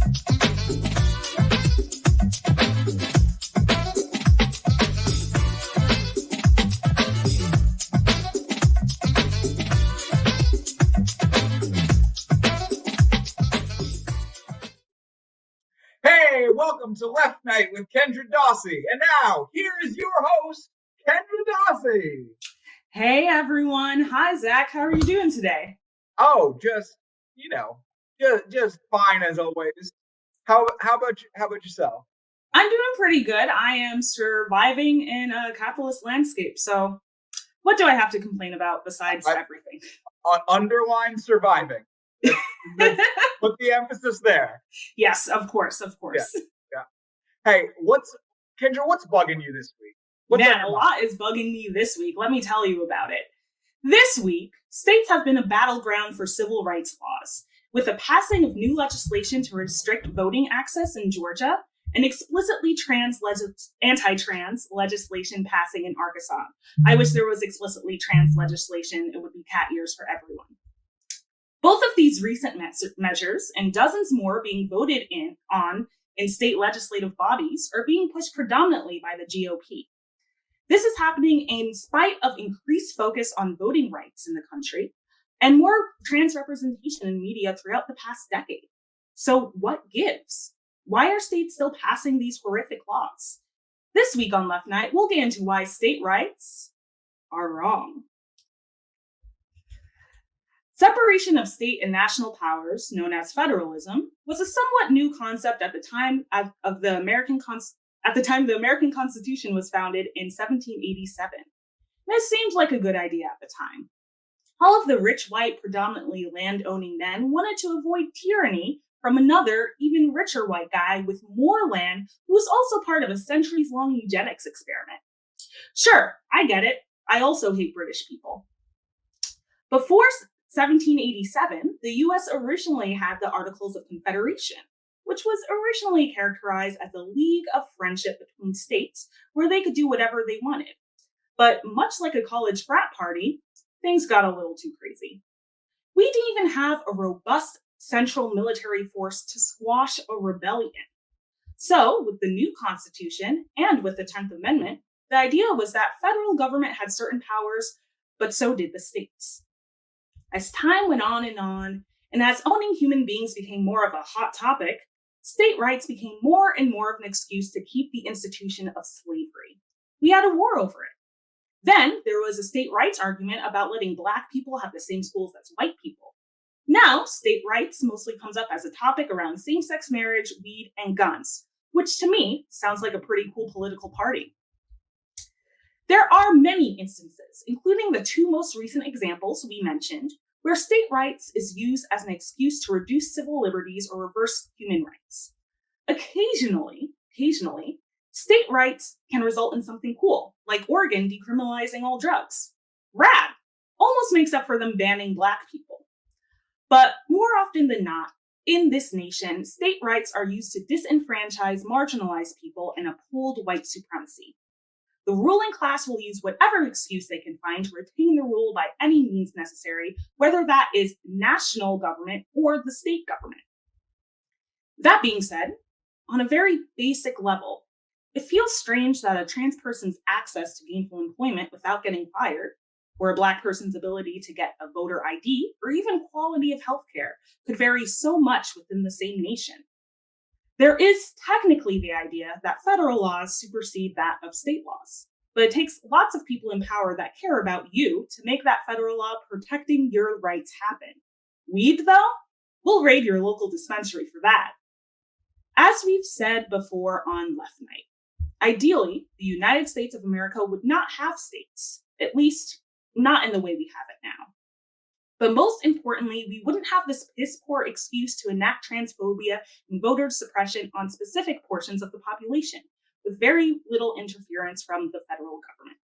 Hey, welcome to Left Night with Kendra Dawsey. And now, here is your host, Kendra Dawsey. Hey, everyone. Hi, Zach. How are you doing today? Oh, just fine as always. How about yourself? I'm doing pretty good. I am surviving in a capitalist landscape. So what do I have to complain about besides everything? Underline surviving. Put the emphasis there. Yes, of course. Yeah. Hey, Kendra, what's bugging you this week? Man, a lot is bugging me this week. Let me tell you about it. This week, states have been a battleground for civil rights laws, with the passing of new legislation to restrict voting access in Georgia and explicitly anti-trans legislation passing in Arkansas. I wish there was explicitly trans legislation. It would be cat ears for everyone. Both of these recent measures and dozens more being voted on in state legislative bodies are being pushed predominantly by the GOP. This is happening in spite of increased focus on voting rights in the country and more trans representation in media throughout the past decade. So what gives? Why are states still passing these horrific laws? This week on Left Night, we'll get into why state rights are wrong. Separation of state and national powers, known as federalism, was a somewhat new concept at the time of the American Constitution was founded in 1787. And it seemed like a good idea at the time. All of the rich, white, predominantly land-owning men wanted to avoid tyranny from another, even richer white guy with more land who was also part of a centuries-long eugenics experiment. Sure, I get it. I also hate British people. Before 1787, the U.S. originally had the Articles of Confederation, which was originally characterized as a league of friendship between states where they could do whatever they wanted. But much like a college frat party, things got a little too crazy. We didn't even have a robust central military force to squash a rebellion. So, with the new Constitution and with the 10th Amendment, the idea was that federal government had certain powers, but so did the states. As time went on, and as owning human beings became more of a hot topic, state rights became more and more of an excuse to keep the institution of slavery. We had a war over it. Then there was a state rights argument about letting Black people have the same schools as white people. Now, state rights mostly comes up as a topic around same-sex marriage, weed, and guns, which to me sounds like a pretty cool political party. There are many instances, including the two most recent examples we mentioned, where state rights is used as an excuse to reduce civil liberties or reverse human rights. Occasionally, state rights can result in something cool, like Oregon decriminalizing all drugs. Rad! Almost makes up for them banning Black people. But more often than not, in this nation, state rights are used to disenfranchise marginalized people and uphold white supremacy. The ruling class will use whatever excuse they can find to retain the rule by any means necessary, whether that is national government or the state government. That being said, on a very basic level, it feels strange that a trans person's access to gainful employment without getting fired, or a Black person's ability to get a voter ID, or even quality of healthcare could vary so much within the same nation. There is technically the idea that federal laws supersede that of state laws, but it takes lots of people in power that care about you to make that federal law protecting your rights happen. Weed, though? We'll raid your local dispensary for that. As we've said before on Left Night, ideally, the United States of America would not have states, at least not in the way we have it now. But most importantly, we wouldn't have this piss-poor excuse to enact transphobia and voter suppression on specific portions of the population, with very little interference from the federal government.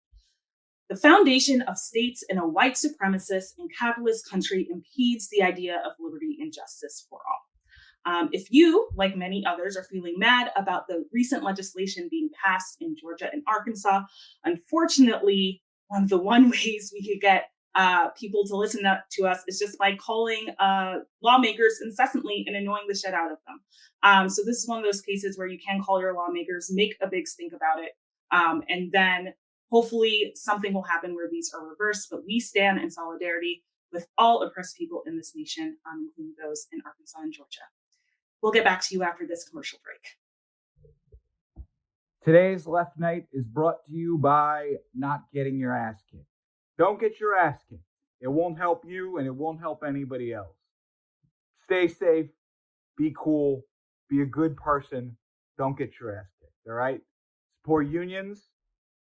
The foundation of states in a white supremacist and capitalist country impedes the idea of liberty and justice for all. If you, like many others, are feeling mad about the recent legislation being passed in Georgia and Arkansas, unfortunately, one of the ways we could get people to listen to us is just by calling lawmakers incessantly and annoying the shit out of them. So this is one of those cases where you can call your lawmakers, make a big stink about it, and then hopefully something will happen where these are reversed. But we stand in solidarity with all oppressed people in this nation, including those in Arkansas and Georgia. We'll get back to you after this commercial break. Today's Left Night is brought to you by not getting your ass kicked. Don't get your ass kicked. It won't help you and it won't help anybody else. Stay safe, be cool, be a good person. Don't get your ass kicked, all right? Support unions,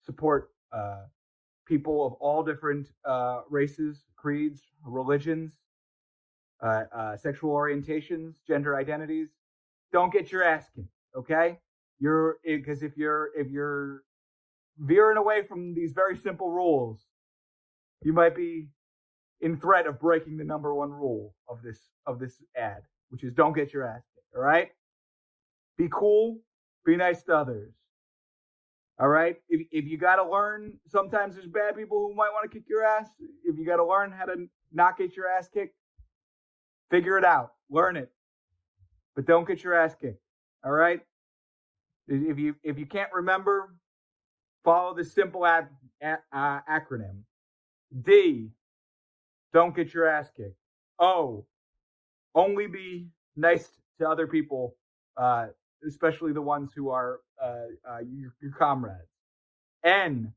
support people of all different races, creeds, religions, sexual orientations, gender identities. Don't get your ass kicked, okay? Because if you're veering away from these very simple rules, you might be in threat of breaking the number one rule of this ad, which is don't get your ass kicked. All right? Be cool. Be nice to others. All right? If you got to learn, sometimes there's bad people who might want to kick your ass. If you got to learn how to not get your ass kicked, figure it out. Learn it. But don't get your ass kicked. All right? If you can't remember, follow this simple acronym. D, don't get your ass kicked. O, only be nice to other people, especially the ones who are your comrades. N,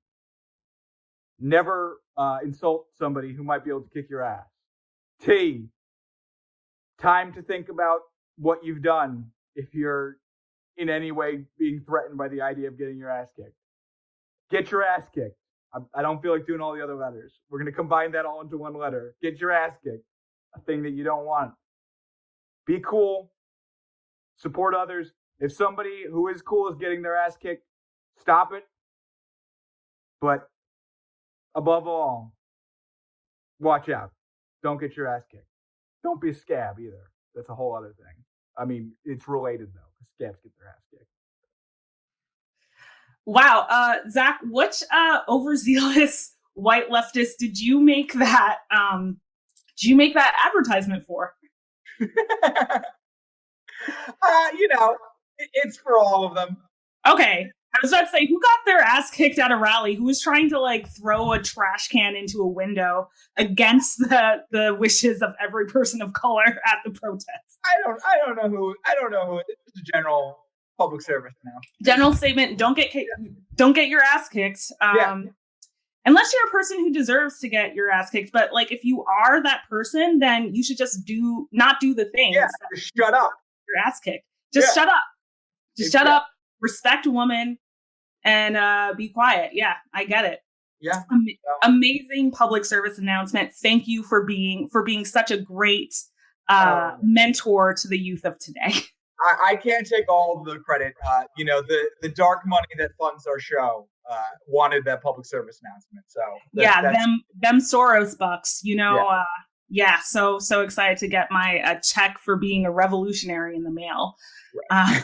never insult somebody who might be able to kick your ass. T, time to think about what you've done if you're in any way being threatened by the idea of getting your ass kicked. Get your ass kicked. I don't feel like doing all the other letters. We're going to combine that all into one letter. Get your ass kicked. A thing that you don't want. Be cool. Support others. If somebody who is cool is getting their ass kicked, stop it. But above all, watch out. Don't get your ass kicked. Don't be a scab either. That's a whole other thing. I mean, it's related though, because scabs get their ass kicked. Wow, Zach, which overzealous white leftist did you make that? Advertisement for? It's for all of them. Okay, I was about to say, who got their ass kicked at a rally? Who was trying to like throw a trash can into a window against the wishes of every person of color at the protest? I don't know who. It's a general public service now. General statement: don't get your ass kicked. Unless you're a person who deserves to get your ass kicked. But like, if you are that person, then you should just not do the things. Yeah, just shut up. Your ass kicked. Just shut up. Just shut up. Respect a woman and be quiet. Yeah, I get it. Yeah. Amazing public service announcement. Thank you for being such a great mentor to the youth of today. I can't take all the credit. The dark money that funds our show wanted that public service announcement. So them Soros bucks. So excited to get my check for being a revolutionary in the mail. Right.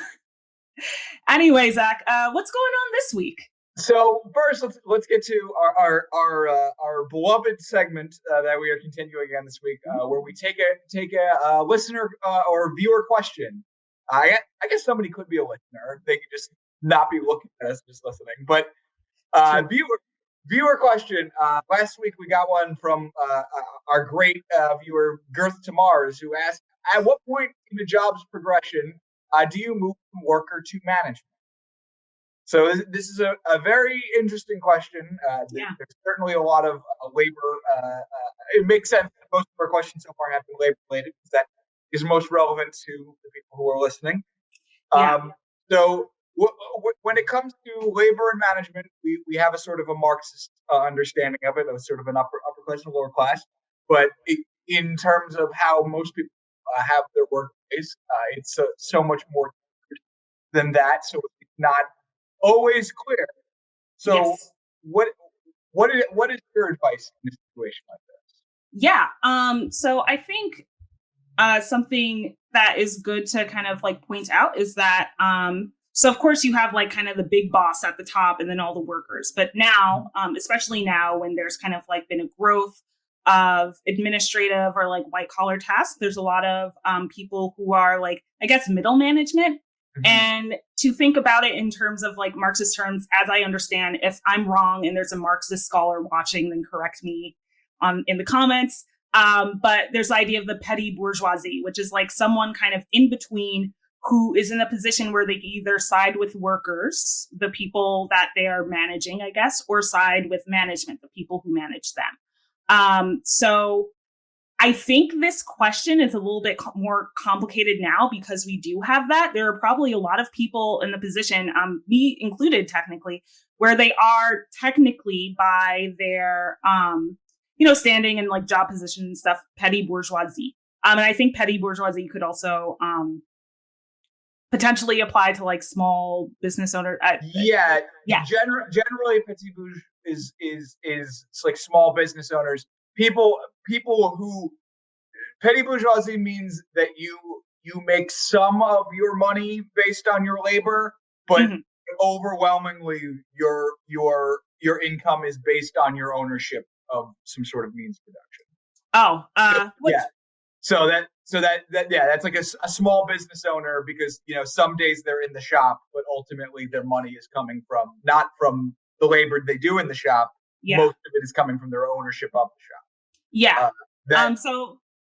Anyway, Zach, what's going on this week? So first, let's get to our beloved segment that we are continuing again this week, where we take a listener or viewer question. I guess somebody could be a listener; they could just not be looking at us, just listening. But viewer question. Last week we got one from our great viewer Girth to Mars, who asked, "At what point in the job's progression do you move from worker to management?" So this is a very interesting question. There's certainly a lot of labor. It makes sense that most of our questions so far have been labor related, because that is most relevant to the people who are listening. So when it comes to labor and management, we have a sort of a Marxist understanding of it, of sort of an upper class and lower class. But in terms of how most people have their workplace, it's so much more than that. So it's not always clear. So yes. What is your advice in a situation like this? Yeah. So I think something that is good to kind of like point out is that so of course you have like kind of the big boss at the top and then all the workers. But now, especially now when there's kind of like been a growth of administrative or like white collar tasks. There's a lot of people who are like, I guess, middle management. Mm-hmm. And to think about it in terms of like Marxist terms, as I understand, if I'm wrong and there's a Marxist scholar watching, then correct me in the comments. But there's the idea of the petty bourgeoisie, which is like someone kind of in between who is in a position where they can either side with workers, the people that they are managing, I guess, or side with management, the people who manage them. So I think this question is a little bit more complicated now because we do have that. There are probably a lot of people in the position, me included technically, where they are technically by their, standing and like job position and stuff, petty bourgeoisie. And I think petty bourgeoisie could also potentially apply to like small business owner. Yeah. Generally, petit bourge is like small business owners. People who petty bourgeoisie means that you make some of your money based on your labor, but overwhelmingly your income is based on your ownership of some sort of means production. So that's like a small business owner because some days they're in the shop, but ultimately their money is coming not from the labor they do in the shop. Yeah. Most of it is coming from their ownership of the shop. Yeah.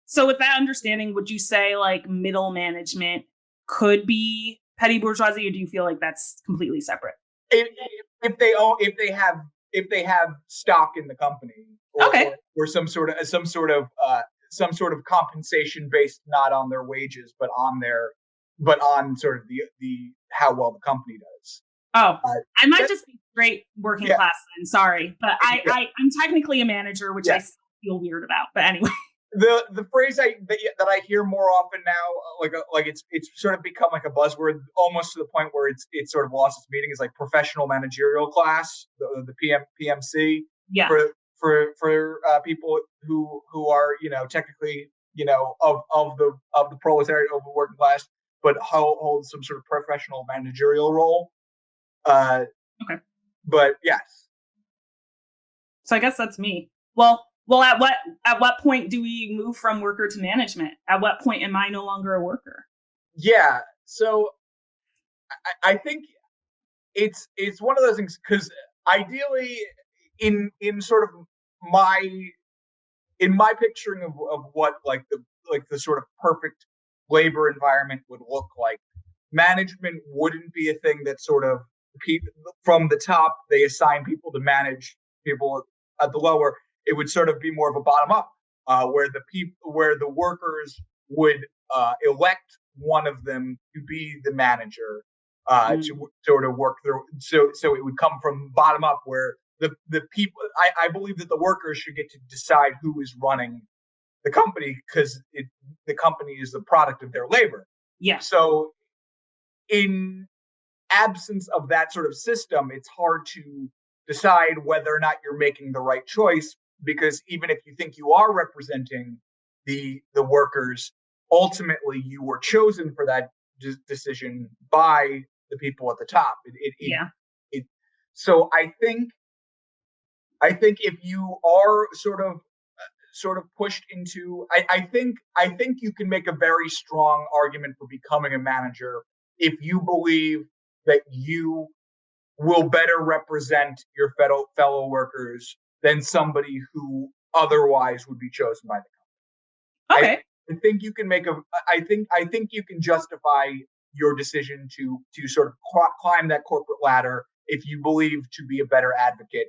So with that understanding, would you say like middle management could be petty bourgeoisie, or do you feel like that's completely separate? If they have stock in the company, or some sort of compensation based not on their wages, but on sort of the how well the company does. I might just be straight working class then. Sorry, but I'm technically a manager, which I still feel weird about. But anyway. The phrase that I hear more often now, like it's sort of become like a buzzword, almost to the point where it's sort of lost its meaning, is like professional managerial class, the PMC. Yeah. For people who are technically of the proletariat, of the working class, but hold some sort of professional managerial role. Okay. But yes. So I guess that's me. Well, at what point do we move from worker to management? At what point am I no longer a worker? Yeah. So I think it's one of those things, because ideally in sort of my picturing of what like the sort of perfect labor environment would look like, management wouldn't be a thing that sort of from the top they assign people to manage people at the lower. It would sort of be more of a bottom up, where the workers would elect one of them to be the manager, to sort of work through. So it would come from bottom up, where the people. I believe that the workers should get to decide who is running the company, because the company is the product of their labor. Yeah. So in absence of that sort of system, it's hard to decide whether or not you're making the right choice, because even if you think you are representing the workers, ultimately you were chosen for that decision by the people at the top. So I think if you are sort of pushed into, I think you can make a very strong argument for becoming a manager if you believe that you will better represent your fellow workers than somebody who otherwise would be chosen by the company. Okay. I think you can I think you can justify your decision to sort of climb that corporate ladder if you believe to be a better advocate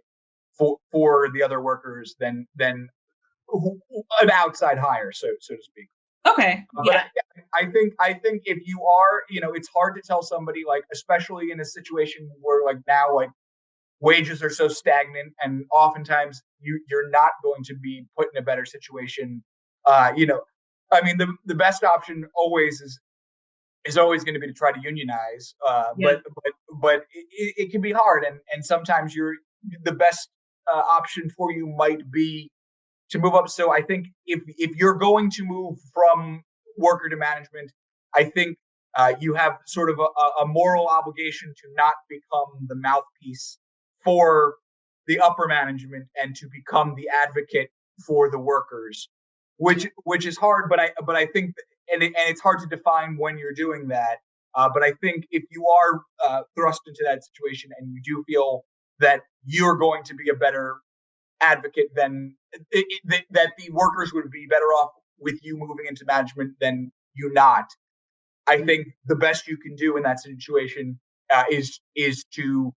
for the other workers than an outside hire, so to speak. Okay. Yeah. But I think if you are, it's hard to tell somebody, like, especially in a situation where like now, like, wages are so stagnant, and oftentimes you're not going to be put in a better situation. I mean, the best option always is always going to be to try to unionize. But it can be hard, and sometimes the best option for you might be to move up. So I think if you're going to move from worker to management, I think you have sort of a moral obligation to not become the mouthpiece for the upper management and to become the advocate for the workers, which is hard. But I think, and it's hard to define when you're doing that. But I think if you are thrust into that situation and you do feel that you're going to be a better advocate than that the workers would be better off with you moving into management than you not. I think the best you can do in that situation is to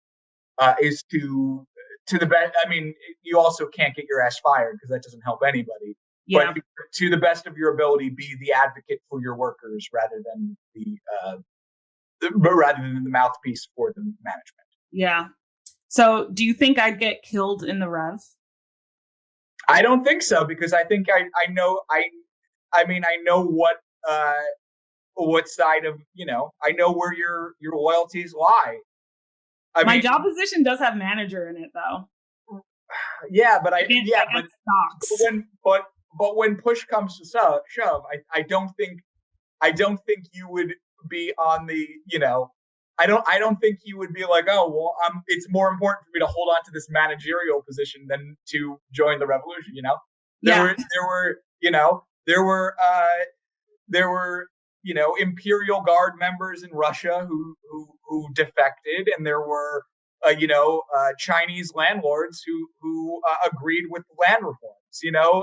the best. I mean, you also can't get your ass fired because that doesn't help anybody. Yeah. But to the best of your ability, be the advocate for your workers rather than the mouthpiece for the management. Yeah. So, do you think I'd get killed in the rev? I don't think so, because I think I know what side of, I know where your loyalties lie. My job position does have manager in it, though. Yeah, but but when push comes to shove, I don't think you would be on the, I don't think you would be like, oh, well, it's more important for me to hold on to this managerial position than to join the revolution. There were Imperial Guard members in Russia who defected, and there were Chinese landlords who agreed with land reforms.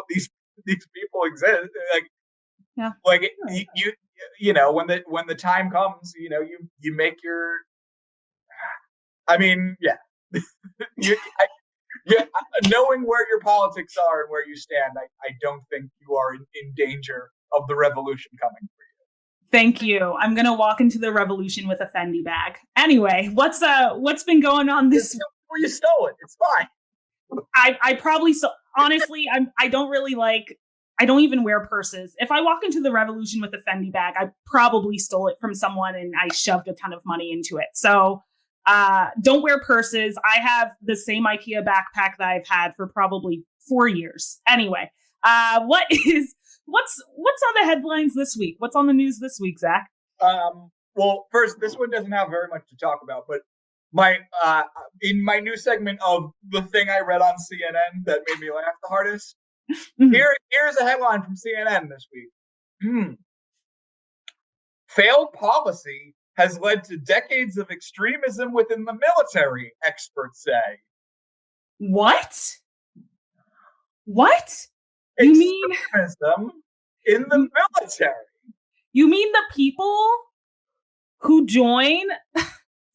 These people exist. When the time comes, you make your. I mean, yeah. Knowing where your politics are and where you stand, I don't think you are in danger of the revolution coming for you. Thank you. I'm gonna walk into the revolution with a Fendi bag. Anyway, what's been going on this? You stole it. It's fine. I probably honestly, I don't really like. I don't even wear purses. If I walk into the revolution with a Fendi bag, I probably stole it from someone and I shoved a ton of money into it. So don't wear purses. I have the same IKEA backpack that I've had for probably 4 years. Anyway, what's on the headlines this week? What's on the news this week, Zach? Well, first, this one doesn't have very much to talk about, but in my new segment of the thing I read on CNN that made me laugh the hardest, here's a headline from CNN this week. Failed policy has led to decades of extremism within the military, experts say. What? You mean extremism in the military? You mean the people who join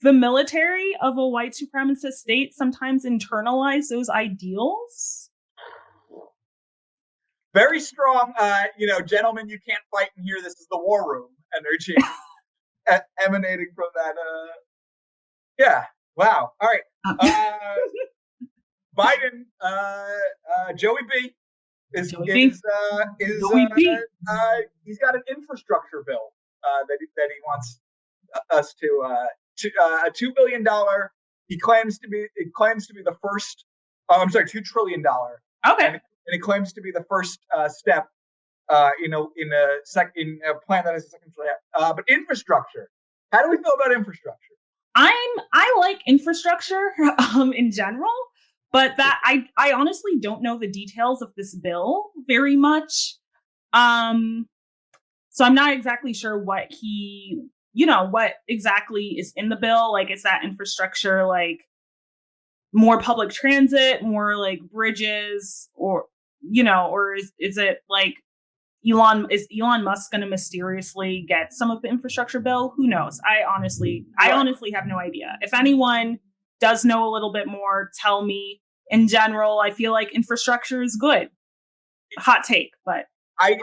the military of a white supremacist state sometimes internalize those ideals? Very strong, gentlemen, you can't fight in here. This is the war room energy emanating from that. Yeah. Wow. All right. Biden, Joey B. He's got an infrastructure bill that he wants us to $2 billion. It claims to be the first. $2 trillion. Okay. And it claims to be the first step, in a plan that is a second step. But infrastructure. How do we feel about infrastructure? I like infrastructure in general, but that I honestly don't know the details of this bill very much. So I'm not exactly sure what what exactly is in the bill. Like, is that infrastructure like more public transit, more like bridges, or is it like Elon Musk going to mysteriously get some of the infrastructure bill? Who knows? I honestly have no idea. If anyone does know a little bit more, tell me. In general, I feel like infrastructure is good. Hot take, but and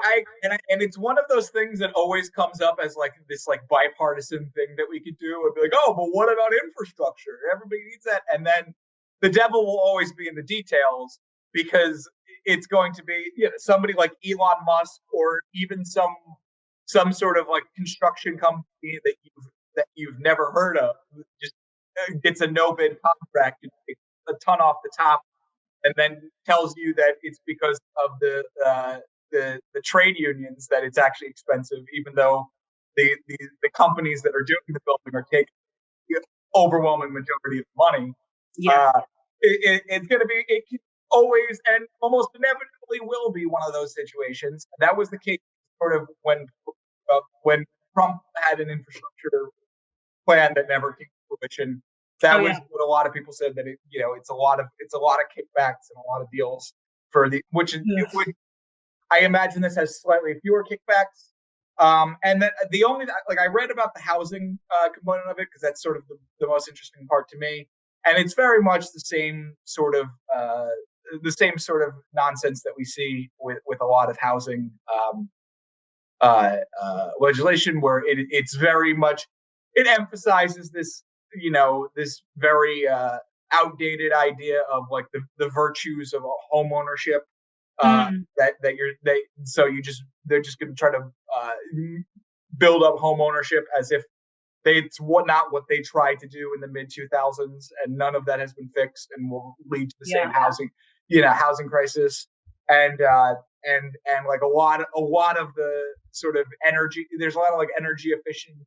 it's one of those things that always comes up as like this like bipartisan thing that we could do. I'd be like, oh, but what about infrastructure? Everybody needs that. And then the devil will always be in the details, because it's going to be somebody like Elon Musk, or even some sort of like construction company that you've never heard of, just gets a no bid contract, a ton off the top, and then tells you that it's because of the trade unions that it's actually expensive, even though the companies that are doing the building are taking the overwhelming majority of the money. Yeah. It's going to be always and almost inevitably will be one of those situations. That was the case sort of when Trump had an infrastructure plan that never came to fruition. That was what a lot of people said, that it's a lot of kickbacks and a lot of deals for the it would. I imagine this has slightly fewer kickbacks. And then the only, like, I read about the housing component of it, because that's sort of the most interesting part to me. And it's very much the same sort of nonsense that we see with a lot of housing legislation, where it's very much, it emphasizes this, this very outdated idea of like the virtues of home ownership. They're just going to try to build up home ownership as if it's not what they tried to do in the mid 2000s, and none of that has been fixed, and will lead to the same housing crisis. And like a lot of the sort of energy, there's a lot of like energy efficient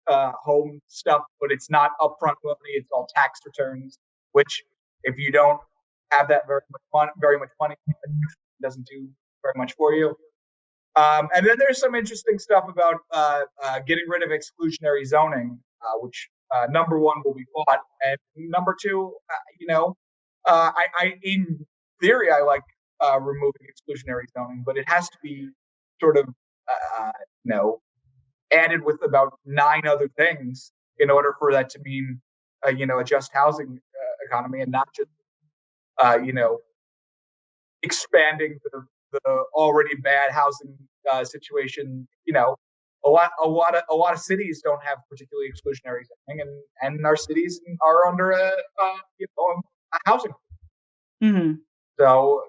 home stuff, but it's not upfront money. It's all tax returns, which if you don't have that very much money, it doesn't do very much for you. And then there's some interesting stuff about getting rid of exclusionary zoning, which number one will be fought, and number two, I in theory I like removing exclusionary zoning, but it has to be sort of added with about 9 other things in order for that to mean a just housing economy, and not just expanding the already bad housing situation. A lot of cities don't have particularly exclusionary zoning, and our cities are under a housing. Mm-hmm. So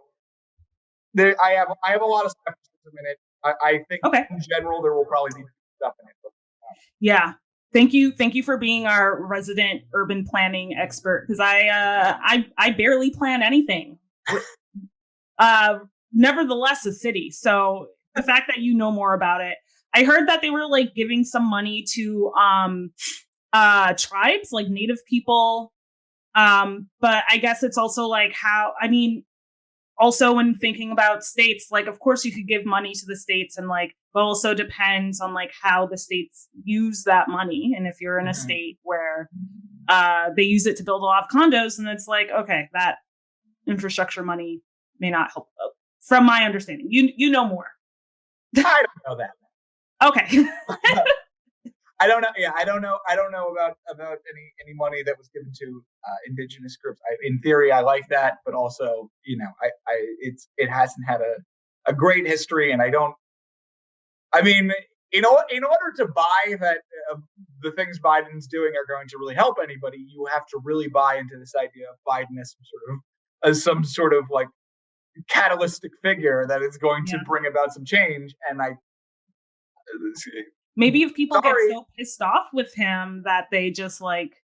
I have a lot of skepticism in it. I think in general there will probably be stuff in it. Yeah. Thank you for being our resident urban planning expert, because I barely plan anything. Nevertheless, a city. So the fact that you know more about it, I heard that they were like giving some money to tribes, like Native people. But I guess it's also like also when thinking about states, like, of course you could give money to the states, and like, but also depends on like how the states use that money. And if you're in a state where they use it to build a lot of condos, and it's like, okay, that infrastructure money may not help. From my understanding, you know more. I don't know that. Okay. I don't know. Yeah, I don't know about any money that was given to indigenous groups. In theory, I like that, but also, it hasn't had a great history, and I don't. I mean, in order to buy that the things Biden's doing are going to really help anybody, you have to really buy into this idea of Biden as some sort of like catalytic figure that is going to bring about some change. And maybe if people get so pissed off with him that they just like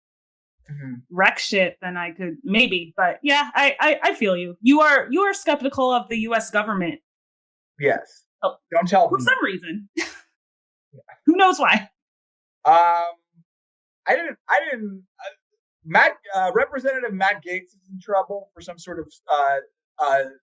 wreck shit, then I could maybe. But yeah, I feel you. You are skeptical of the U.S. government. Yes. Oh, don't tell for some reason. Who knows why? I didn't. Representative Matt Gaetz is in trouble for some sort of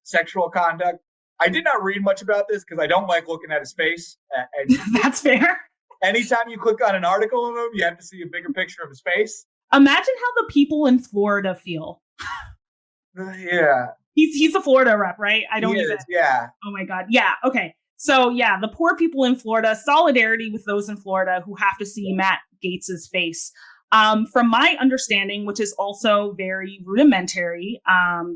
sexual conduct. I did not read much about this because I don't like looking at his face. And that's fair. Anytime you click on an article of him, you have to see a bigger picture of his face. Imagine how the people in Florida feel. Yeah. He's a Florida rep, right? Yeah. Oh my God. Yeah. Okay. So yeah, the poor people in Florida, solidarity with those in Florida who have to see Matt Gaetz's face. From my understanding, which is also very rudimentary,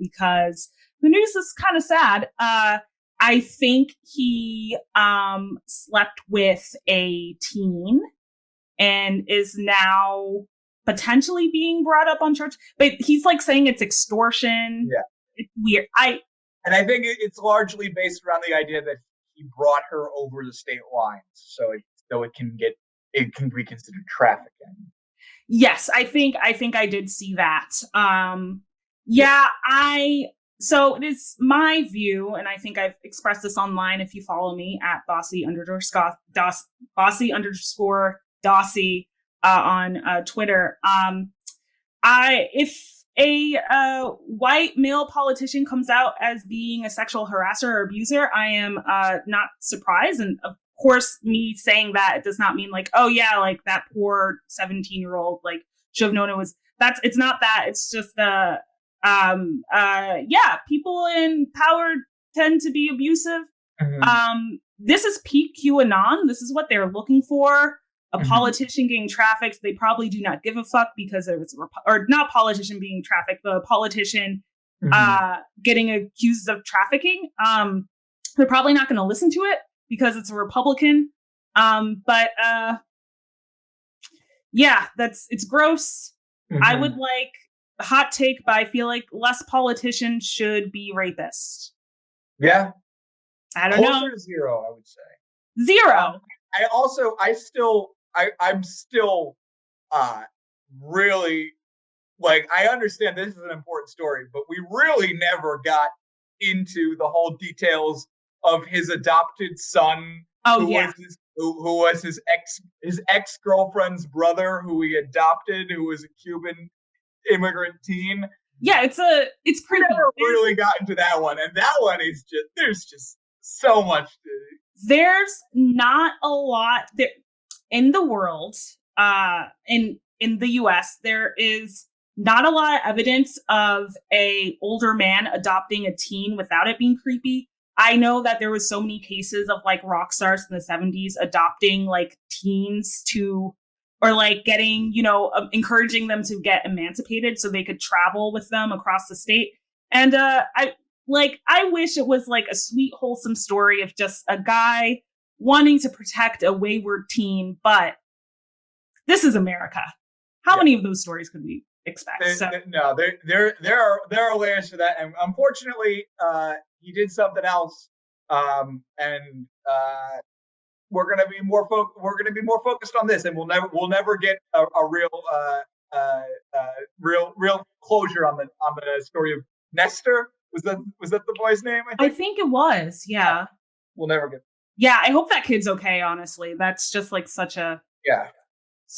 because the news is kind of sad. I think he slept with a teen and is now potentially being brought up on charge. But he's like saying it's extortion. Yeah. It's weird. And I think it's largely based around the idea that he brought her over the state lines, so it can be considered trafficking. Yes, I think I did see that. So it is my view, and I think I've expressed this online if you follow me at Bossy_Dossie on Twitter. a white male politician comes out as being a sexual harasser or abuser, I am not surprised. And of course, me saying that, it does not mean like, oh yeah, like that poor 17-year-old like should have known it was. It's not that. It's just yeah, people in power tend to be abusive. Mm-hmm. This is peak QAnon. This is what they're looking for. A politician getting trafficked. They probably do not give a fuck because it was or not politician being trafficked, but a politician getting accused of trafficking. They're probably not going to listen to it because it's a Republican. But yeah, it's gross. I would like a hot take, but I feel like less politicians should be rapists. Yeah. I don't know. Closer to zero, I would say. Zero. I'm still really, like, I understand this is an important story, but we really never got into the whole details of his adopted son. Oh, yeah. Who was his ex-girlfriend's brother, who he adopted, who was a Cuban immigrant teen. Yeah, it's creepy. We never really got into that one, and that one is there's just so much. There's not a lot there in the world. In the U.S., there is not a lot of evidence of a older man adopting a teen without it being creepy. I know that there was so many cases of like rock stars in the 70s adopting like teens or like getting, encouraging them to get emancipated so they could travel with them across the state. And I wish it was like a sweet, wholesome story of just a guy wanting to protect a wayward teen. But this is America. How many of those stories could we expect? No, there are layers to that, and unfortunately, he did something else, and we're gonna be more focused on this, and we'll never get a real closure on the story of Nestor. Was that the boy's name? I think it was. Yeah. We'll never get. Yeah, I hope that kid's okay. Honestly, that's just like such a. Yeah.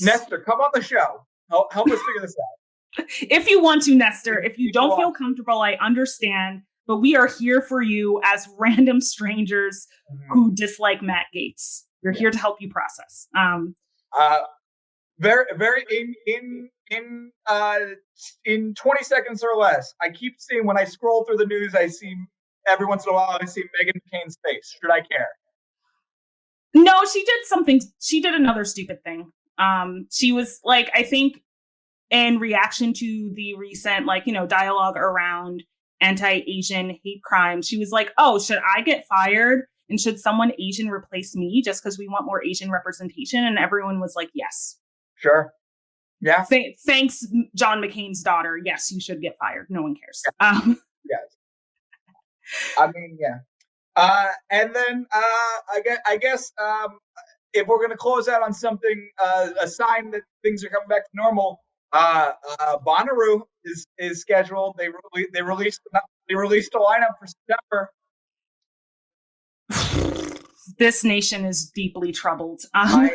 Nestor, come on the show. Help us figure this out. If you want to, Nestor. If you don't feel comfortable, I understand. But we are here for you as random strangers who dislike Matt Gaetz. We're here to help you process. Very in 20 seconds or less. I keep seeing when I scroll through the news, I see every once in a while I see Meghan McCain's face. Should I care? No, she did something. She did another stupid thing. She was like, I think, in reaction to the recent dialogue around anti-Asian hate crime, she was like, oh, should I get fired? And should someone Asian replace me just because we want more Asian representation? And everyone was like, yes. Sure. Yeah. Thanks, John McCain's daughter. Yes, you should get fired. No one cares. Yes. I mean, yeah. And then I guess if we're going to close out on something, a sign that things are coming back to normal, Bonnaroo is scheduled. They released a lineup for September. This nation is deeply troubled. I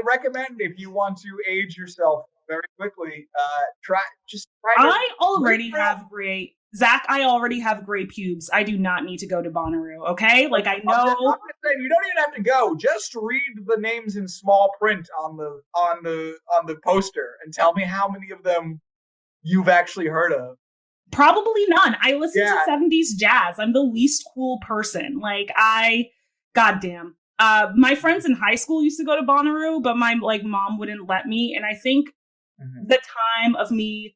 recommend, if you want to age yourself very quickly, try. I already have gray pubes. I do not need to go to Bonnaroo. Okay, like I know. I'm just saying, you don't even have to go. Just read the names in small print on the poster and tell me how many of them you've actually heard of. Probably none. I listen to 70s jazz. I'm the least cool person. Goddamn. My friends in high school used to go to Bonnaroo, but my mom wouldn't let me. And I think the time of me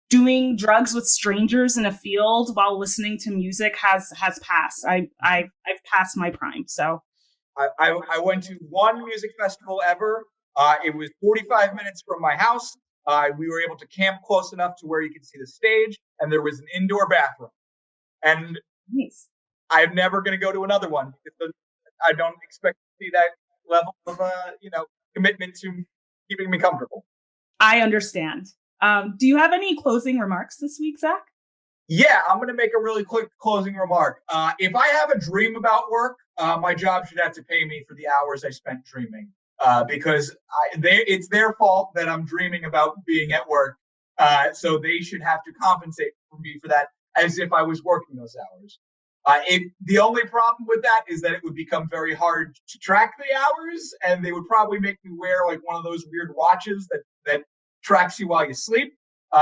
doing drugs with strangers in a field while listening to music has passed. I've passed my prime. So I went to one music festival ever. It was 45 minutes from my house. We were able to camp close enough to where you could see the stage, and there was an indoor bathroom. And nice. I'm never going to go to another one because I don't expect to see that level of commitment to keeping me comfortable. I understand. Do you have any closing remarks this week, Zach? Yeah, I'm going to make a really quick closing remark. If I have a dream about work, my job should have to pay me for the hours I spent dreaming. Because it's their fault that I'm dreaming about being at work, So they should have to compensate for me for that as if I was working those hours. The only problem with that is that it would become very hard to track the hours, and they would probably make me wear like one of those weird watches that tracks you while you sleep.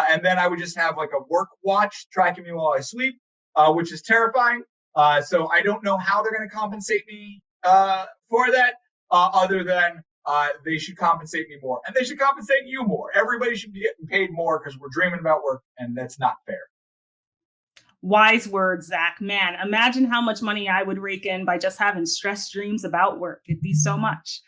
And then I would just have like a work watch tracking me while I sleep, which is terrifying. So I don't know how they're going to compensate me for that, other than they should compensate me more, and they should compensate you more. Everybody should be getting paid more because we're dreaming about work, and that's not fair. Wise words, Zach. Man, imagine how much money I would rake in by just having stress dreams about work. It'd be so much.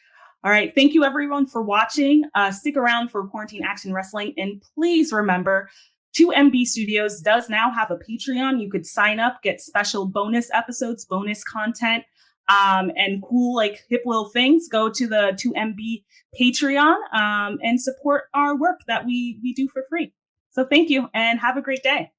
All right. Thank you, everyone, for watching. Stick around for Quarantine Action Wrestling. And please remember, 2MB Studios does now have a Patreon. You could sign up, get special bonus episodes, bonus content, and cool, like hip little things. Go to the 2MB Patreon and support our work that we do for free. So thank you and have a great day.